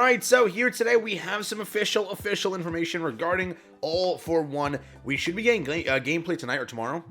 Alright, so here today we have some official information regarding All For One. We should be getting gameplay tonight or tomorrow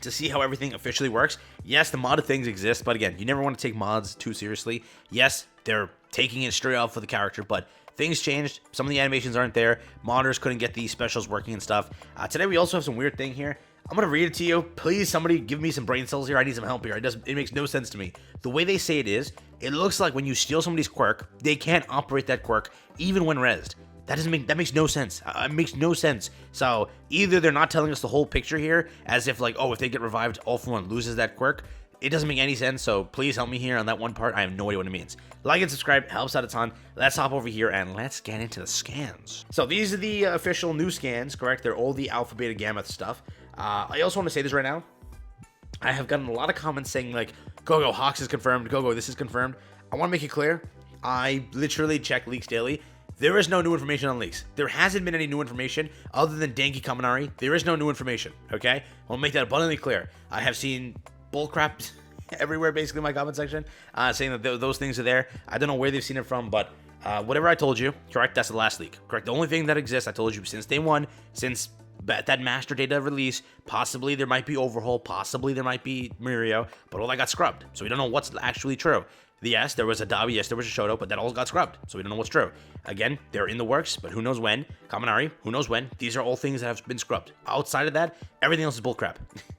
to see how everything officially works. Yes, the modded things exist, but again, you never want to take mods too seriously. Yes, they're taking it straight out for the character, but things changed. Some of the animations aren't there. Modders couldn't get these specials working and stuff. Today we also have some weird thing here. I'm going to read it to you. Please, somebody give me some brain cells here. I need some help here. It makes no sense to me. The way they say it is, it looks like when you steal somebody's quirk, they can't operate that quirk even when rezzed. That makes no sense. It makes no sense. So either they're not telling us the whole picture here, as if like, oh, if they get revived, All For One loses that quirk. It doesn't make any sense, so please help me here on that one part. I have no idea what it means. Like and subscribe, helps out a ton. Let's hop over here and let's get into the scans. So these are the official new scans, correct? They're all the alpha, beta, gamma stuff. I also want to say this right now. I have gotten a lot of comments saying like, GOOOOO, Hawks is confirmed, GOOOOO, this is confirmed. I want to make it clear. I literally check leaks daily. There is no new information on leaks. There hasn't been any new information other than Danky Kaminari. There is no new information, okay? I'll make that abundantly clear. I have seen bullcrap everywhere, basically, in my comment section, saying that those things are there. I don't know where they've seen it from, but whatever I told you, correct, that's the last leak, correct? The only thing that exists, I told you, since day one, since that master data release, possibly there might be Overhaul, possibly there might be Mirio, but all that got scrubbed, so we don't know what's actually true. Yes, there was a Dabi, yes, there was a Shoto, but that all got scrubbed, so we don't know what's true. Again, they're in the works, but who knows when. Kaminari, who knows when. These are all things that have been scrubbed. Outside of that, everything else is bullcrap.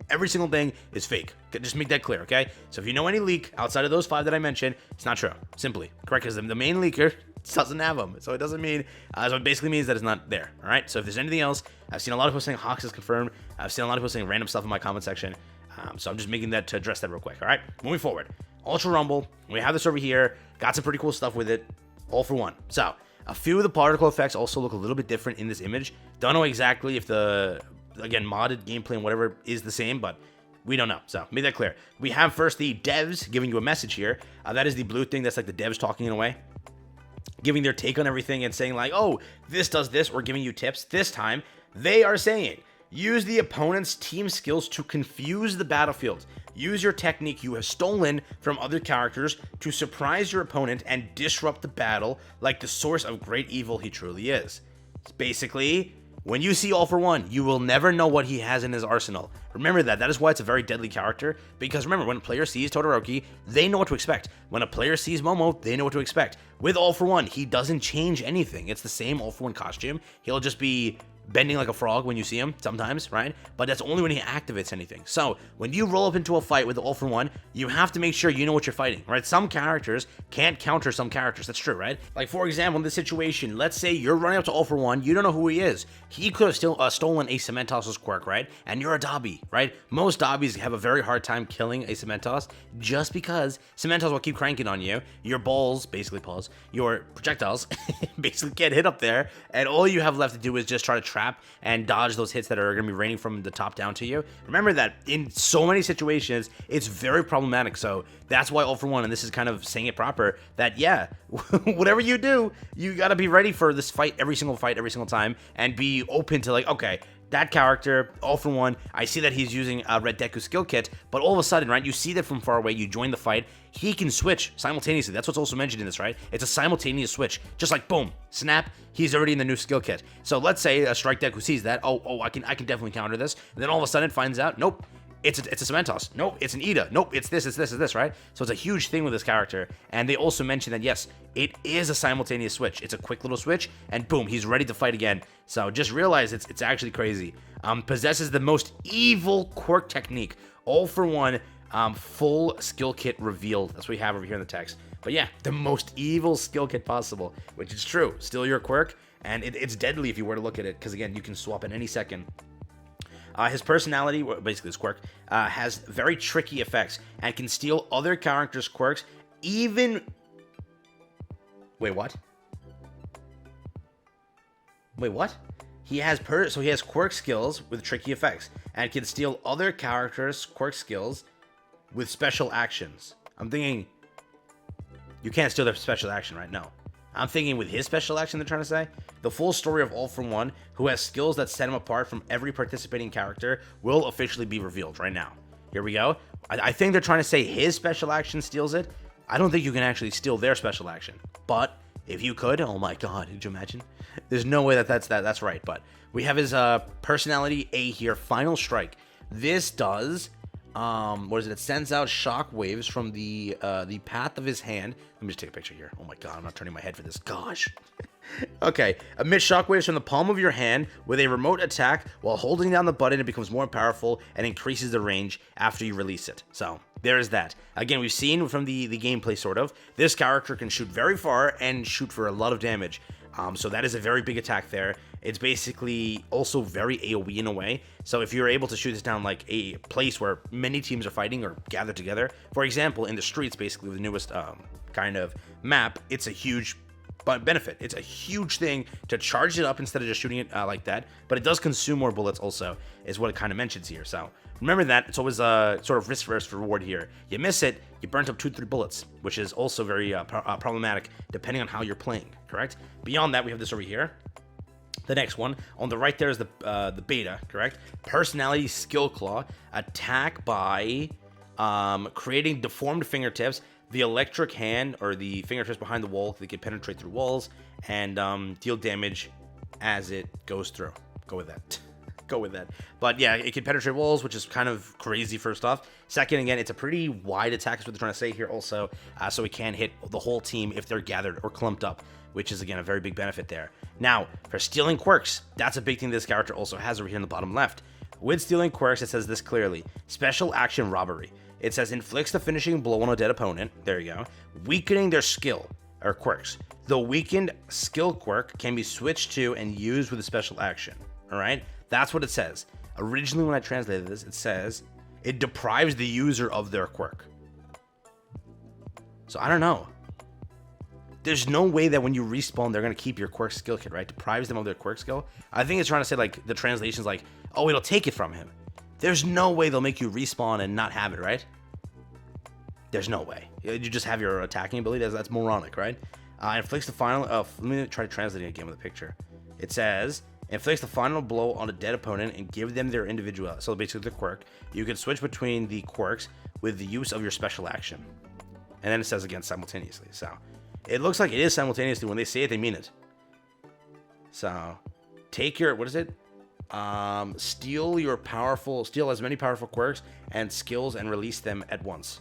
Every single thing is fake. Just make that clear, okay? So if you know any leak outside of those 5 that I mentioned, it's not true. Simply. Correct? Because the main leaker doesn't have them. So it doesn't mean, so it basically means that it's not there, all right? So if there's anything else, I've seen a lot of people saying Hawks is confirmed. I've seen a lot of people saying random stuff in my comment section. So I'm just making that to address that real quick, all right? Moving forward. Ultra Rumble, we have this over here, got some pretty cool stuff with it, All For One. So, a few of the particle effects also look a little bit different in this image. Don't know exactly if the, again, modded gameplay and whatever is the same, but we don't know. So, make that clear. We have first the devs giving you a message here. That is the blue thing, that's like the devs talking in a way, giving their take on everything and saying like, oh, this does this, or giving you tips. This time, they are saying, use the opponent's team skills to confuse the battlefield. Use your technique you have stolen from other characters to surprise your opponent and disrupt the battle like the source of great evil he truly is. It's basically, when you see All For One, you will never know what he has in his arsenal. Remember that. That is why it's a very deadly character. Because remember, when a player sees Todoroki, they know what to expect. When a player sees Momo, they know what to expect. With All For One, he doesn't change anything. It's the same All For One costume. He'll just be bending like a frog when you see him sometimes, right? But that's only when he activates anything. So when you roll up into a fight with All For One, you have to make sure you know what you're fighting, right? Some characters can't counter some characters. That's true, right? Like for example, in this situation, let's say you're running up to All For One, you don't know who he is. He could have still stolen a Cementos' quirk, right? And you're a Dabi, right? Most Dabis have a very hard time killing a Cementos just because Cementos will keep cranking on you. Your balls, basically balls, your projectiles basically can't hit up there, and all you have left to do is just try to trap and dodge those hits that are going to be raining from the top down to you. Remember that in so many situations, it's very problematic. So that's why All For One, and this is kind of saying it proper, that yeah, whatever you do, you got to be ready for this fight, every single time, and be open to like, okay, that character, All For One, I see that he's using a Red Deku skill kit, but all of a sudden, right, you see that from far away, you join the fight, he can switch simultaneously. That's what's also mentioned in this, right? It's a simultaneous switch. Just like, boom, snap, he's already in the new skill kit. So let's say a Strike Deku sees that, oh, I can definitely counter this, and then all of a sudden it finds out, nope, it's a Cementos. Nope, it's an Ida. Nope, it's this, right? So it's a huge thing with this character. And they also mention that, yes, it is a simultaneous switch. It's a quick little switch, and boom, he's ready to fight again. So just realize it's actually crazy. Possesses the most evil quirk technique. All For One, full skill kit revealed. That's what we have over here in the text. But yeah, the most evil skill kit possible, which is true. Still your quirk, and it's deadly if you were to look at it, because again, you can swap at any second. His personality, basically his quirk, has very tricky effects and can steal other characters' quirks, even... Wait, what? He has quirk skills with tricky effects and can steal other characters' quirk skills with special actions. I'm thinking, you can't steal their special action, right? No. I'm thinking with his special action, they're trying to say. The full story of All For One, who has skills that set him apart from every participating character, will officially be revealed right now. Here we go. I think they're trying to say his special action steals it. I don't think you can actually steal their special action, but If you could, oh my god, could you imagine? There's no way that's right. But we have his personality A here, Final Strike. This does what is it? It sends out shock waves from the path of his hand. Let me just take a picture here. Oh my god, I'm not turning my head for this. Gosh. Okay, emit shockwaves from the palm of your hand with a remote attack. While holding down the button, it becomes more powerful and increases the range after you release it. So there's that. Again, we've seen from the gameplay sort of, this character can shoot very far and shoot for a lot of damage. So that is a very big attack there. It's basically also very AoE in a way. So if you're able to shoot this down like a place where many teams are fighting or gathered together, for example, in the streets, basically the newest kind of map, it's a huge benefit. It's a huge thing to charge it up instead of just shooting it like that, but it does consume more bullets also, is what it kind of mentions here. So remember that. It's always a sort of risk versus reward here. You miss it, you burnt up 2-3 bullets, which is also very problematic depending on how you're playing, correct? Beyond that, we have this over here. The next one on the right there is the beta, correct? Personality Skill Claw, attack by creating deformed fingertips. The electric hand, or the fingertips behind the wall, they can penetrate through walls and deal damage as it goes through. Go with that. Go with that. But yeah, it can penetrate walls, which is kind of crazy first off. Second, again, it's a pretty wide attack is what they're trying to say here also, so it can hit the whole team if they're gathered or clumped up, which is, again, a very big benefit there. Now, for stealing quirks, that's a big thing this character also has over here in the bottom left. With stealing quirks, it says this clearly. Special action robbery. It says inflicts the finishing blow on a dead opponent. There you go. Weakening their skill, or quirks. The weakened skill quirk can be switched to and used with a special action. Alright? That's what it says. Originally, when I translated this, it says it deprives the user of their quirk. So I don't know. There's no way that when you respawn, they're going to keep your quirk skill kit, right? Deprives them of their quirk skill. I think it's trying to say, like, the translation's like, oh, it'll take it from him. There's no way they'll make you respawn and not have it, right? There's no way. You just have your attacking ability. That's moronic, right? Inflicts the final... let me try translating it again with a picture. It says, inflicts the final blow on a dead opponent and give them their individual... So basically the quirk. You can switch between the quirks with the use of your special action. And then it says again simultaneously. So it looks like it is simultaneously. When they say it, they mean it. So take your... What is it? Steal as many powerful quirks and skills and release them at once.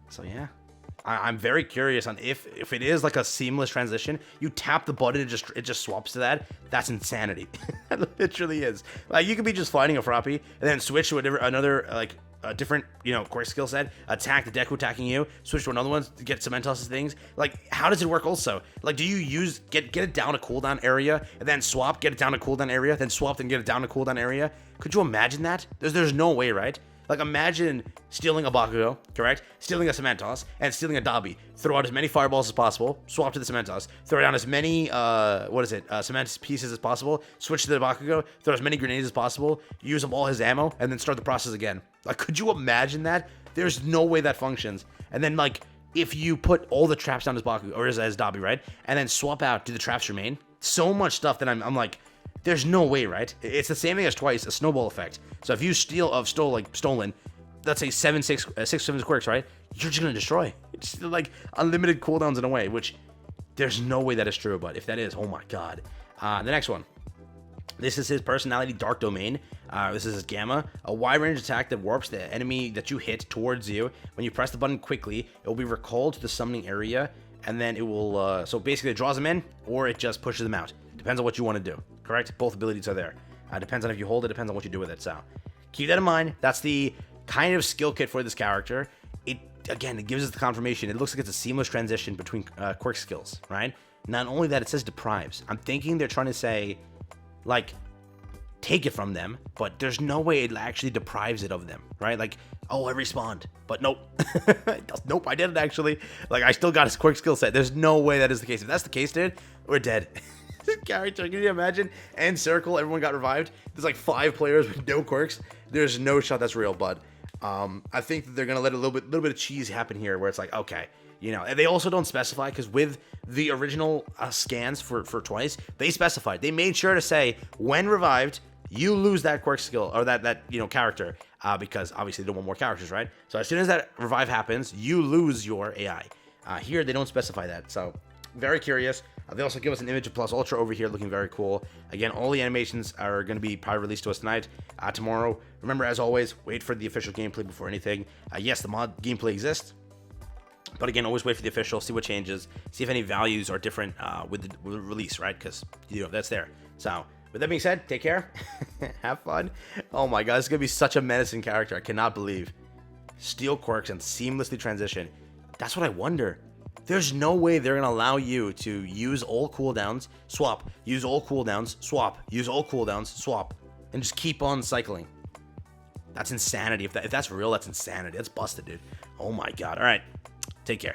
So yeah, I'm very curious on if it is like a seamless transition. You tap the button, it just swaps to that. That's insanity. It literally is. Like, you could be just fighting a Froppy and then switch to another like a different, quirk skill set, attack the Deku attacking you, switch to another one to get Cementos' things. Like, how does it work also? Like, do you get it down a cooldown area, and then swap, get it down a cooldown area, then swap, then get it down a cooldown area? Could you imagine that? There's no way, right? Like, imagine stealing a Bakugo, correct? Stealing a Cementos, and stealing a Dabi. Throw out as many fireballs as possible, swap to the Cementos, throw down as many, cement pieces as possible, switch to the Bakugo, throw as many grenades as possible, use up all his ammo, and then start the process again. Like, could you imagine that? There's no way that functions. And then, like, if you put all the traps down as Bakugo, or as Dabi, right? And then swap out, do the traps remain? So much stuff that I'm like, there's no way, right? It's the same thing as twice, a snowball effect. So if you stolen, let's say 7 quirks, right? You're just gonna destroy. It's like unlimited cooldowns in a way, which there's no way that is true. But if that is, oh my god. The next one. This is his personality, Dark Domain. This is his Gamma, a wide range attack that warps the enemy that you hit towards you. When you press the button quickly, it will be recalled to the summoning area, and then it will. So basically, it draws them in, or it just pushes them out. Depends on what you want to do. Correct? Both abilities are there. Depends on if you hold it. Depends on what you do with it. So keep that in mind. That's the kind of skill kit for this character. It gives us the confirmation. It looks like it's a seamless transition between quirk skills, right? Not only that, it says deprives. I'm thinking they're trying to say, like, take it from them, but there's no way it actually deprives it of them, right? Like, oh, I respawned, but nope. Nope, I didn't actually. Like, I still got his quirk skill set. There's no way that is the case. If that's the case, dude, we're dead. This character, can you imagine? End circle, everyone got revived. There's like 5 players with no quirks. There's no shot that's real, bud. I think that they're gonna let a little bit of cheese happen here, where it's like, okay, and they also don't specify, because with the original scans for twice, they specified. They made sure to say, when revived, you lose that quirk skill, or that character, because obviously they don't want more characters, right? So as soon as that revive happens, you lose your AI. Here, they don't specify that, so Very curious. They also give us an image of Plus Ultra over here, looking very cool. Again, all the animations are going to be probably released to us tonight, tomorrow. Remember, as always, wait for the official gameplay before anything. Yes, the mod gameplay exists, but again, always wait for the official, see what changes, see if any values are different with the release, right? Because, you know, that's there. So, with that being said, take care. Have fun. Oh my god, it's going to be such a menacing character. I cannot believe. Steal quirks and seamlessly transition. That's what I wonder. There's no way they're going to allow you to use all cooldowns, swap, use all cooldowns, swap, use all cooldowns, swap, and just keep on cycling. That's insanity. If that's real, that's insanity. That's busted, dude. Oh my god. All right. Take care.